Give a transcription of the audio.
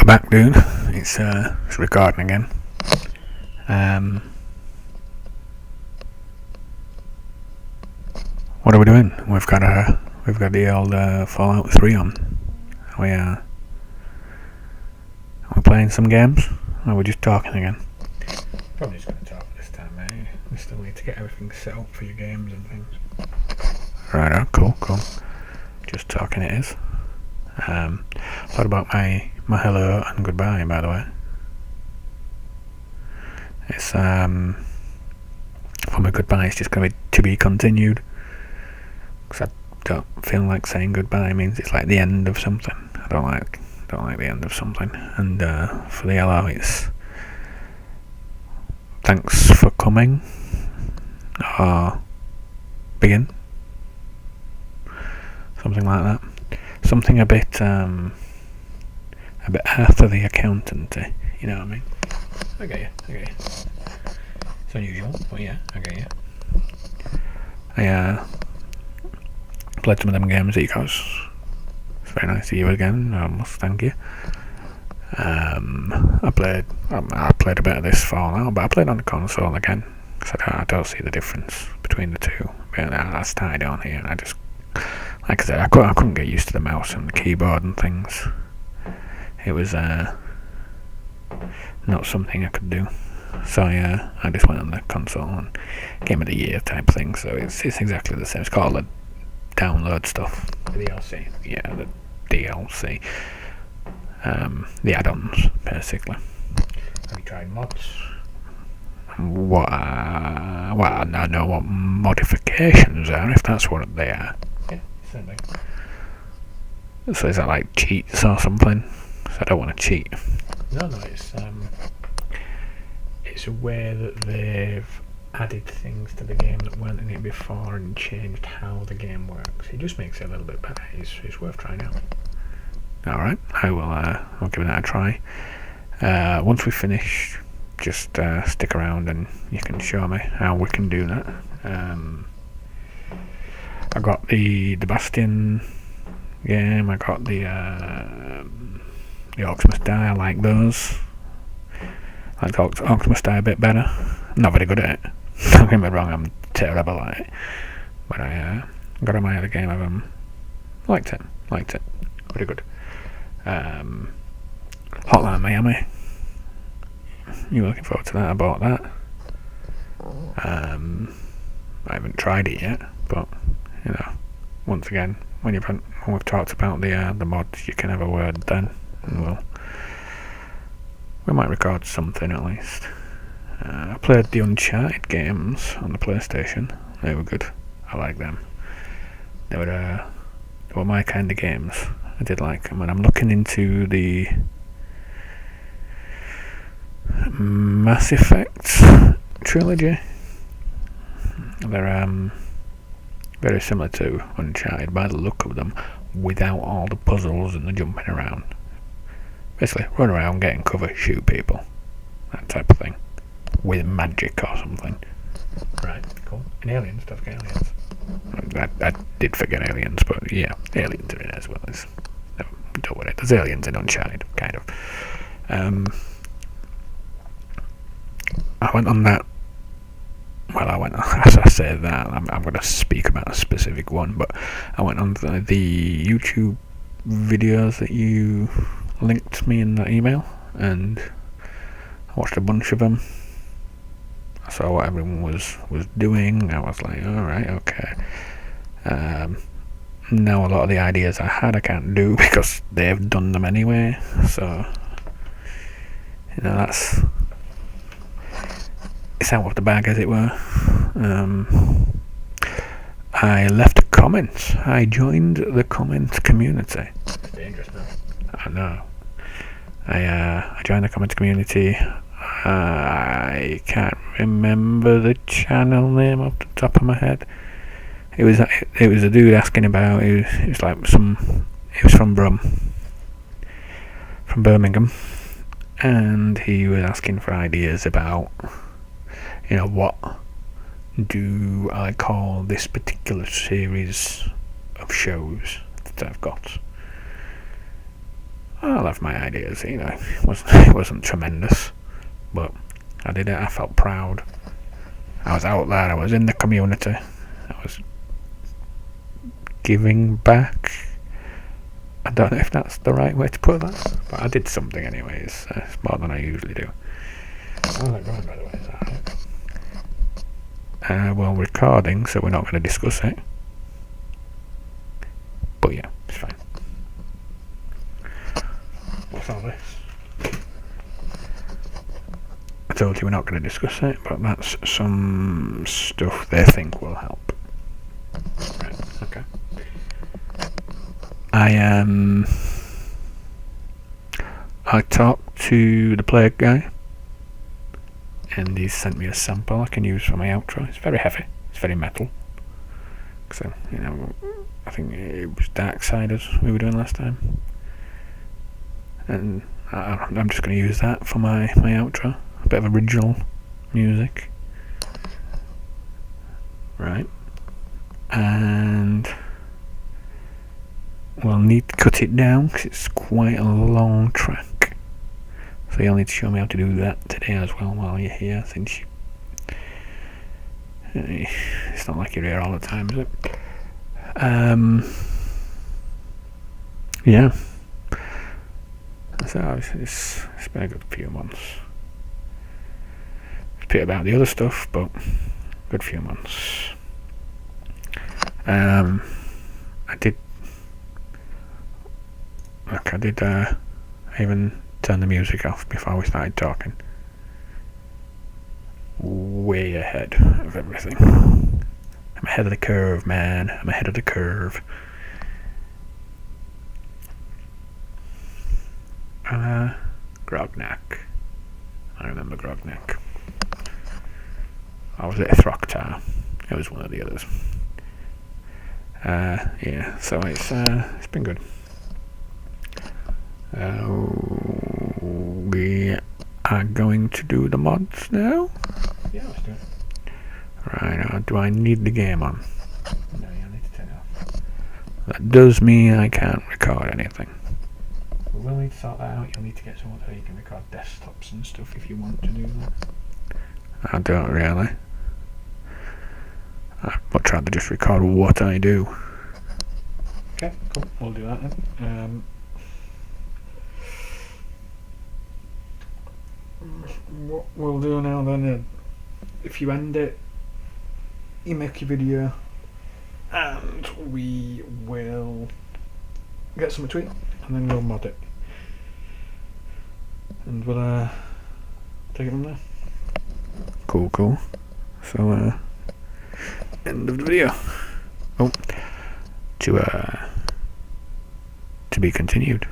back, dude. It's recording again. What are we doing? We've got the old Fallout 3 on. Are we playing some games? Or are we just talking again? Probably just going to talk this time, mate. We still need to get everything set up for your games and things. Right, cool. Just talking it is. Thought about my hello and goodbye, by the way. It's for my goodbye, it's just going to be continued. Because I don't feel like saying goodbye means it's like the end of something. I don't like the end of something. And for the hello, it's thanks for coming, or begin, something like that. Something a bit Arthur the Accountant-y, you know what I mean? I get you. It's unusual, but yeah, I get you. I played some of them games that you guys. It's very nice to you again. I must thank you. I played a bit of this Fallout, but I played on the console again because I don't see the difference between the two. But I started on here, and I just, like I said, I couldn't get used to the mouse and the keyboard and things. It was not something I could do. So yeah, I just went on the console and Game of the Year type thing. So it's exactly the same. It's called the download stuff. The DLC. Yeah, the DLC. The add-ons, basically. Have you tried mods? What? Well, I know what modifications are, if that's what they are. Yeah, certainly. So is that like cheats or something? So I don't want to cheat. No, it's a way that they've added things to the game that weren't in it before and changed how the game works. It just makes it a little bit better. It's worth trying out. Alright, I'll give that a try. Once we finish, just stick around and you can show me how we can do that. I got the Bastion game, I got the Orcs Must Die. I like those. I like the Orcs Must Die a bit better. I'm not very good at it. Don't get me wrong, I'm terrible at it. But I got on my other game of them. Liked it. Pretty good. Hotline Miami. You looking forward to that? I bought that. I haven't tried it yet, but you know, once again, when we've talked about the mods, you can have a word then, and we might record something at least. I played the Uncharted games on the PlayStation. They were good. I like them. They were my kind of games. I did like them, and I'm looking into the Mass Effect trilogy. They're very similar to Uncharted by the look of them, without all the puzzles and the jumping around. Basically, run around, get in cover, shoot people, that type of thing, with magic or something. Right, cool. And aliens, don't forget aliens. I did forget aliens, but yeah, aliens are in it as well as. Don't worry, there's aliens in Uncharted, kind of. I went on that. Well, as I say that, I'm going to speak about a specific one, but I went on the YouTube videos that you linked me in that email, and I watched a bunch of them. I saw what everyone was doing. I was like, alright, okay. Now a lot of the ideas I had I can't do because they've done them anyway, so you know, it's out of the bag, as it were. I left a comment. I joined the comment community. It's dangerous now. I know. I joined the comment community. I can't remember the channel name off the top of my head. It was a dude asking about. It was from Birmingham, and he was asking for ideas about, you know, what do I call this particular series of shows that I've got. I'll have my ideas, you know. It wasn't tremendous, but I did it. I felt proud. I was out there. I was in the community. I was giving back. I don't know if that's the right way to put that, but I did something anyways. It's more than I usually do. How's that going, by the way? Is that right? Well, recording, so we're not going to discuss it. But yeah, it's fine. What's all this? I told you we're not going to discuss it, but that's some stuff they think will help. Right, okay. I talked to the Plague guy, and he sent me a sample I can use for my outro. It's very heavy. It's very metal. So, you know, I think it was Darksiders we were doing last time. And I'm just going to use that for my outro. A bit of original music. Right. And we'll need to cut it down because it's quite a long track. So you'll need to show me how to do that today as well while you're here, since it's not like you're here all the time, is it? Yeah. So it's been a good few months. It's a bit about the other stuff, but good few months. I even turn the music off before we started talking. Way ahead of everything. I'm ahead of the curve, man. I'm ahead of the curve. Grognak. I remember Grognak. Or was it Throktar? It was one of the others. Yeah, so it's been good. We are going to do the mods now. Yeah, let's do it. Right, do I need the game on? No, you need to turn it off. That does mean I can't record anything. We will need to sort that out. You'll need to get someone so you can record desktops and stuff if you want to do that. I don't really. I'd much rather just record what I do. Okay, cool. We'll do that then. What we'll do now then, if you end it, you make your video, and we will get some tweet, and then we'll mod it, and we'll take it from there. Cool. So end of the video. Oh, to be continued.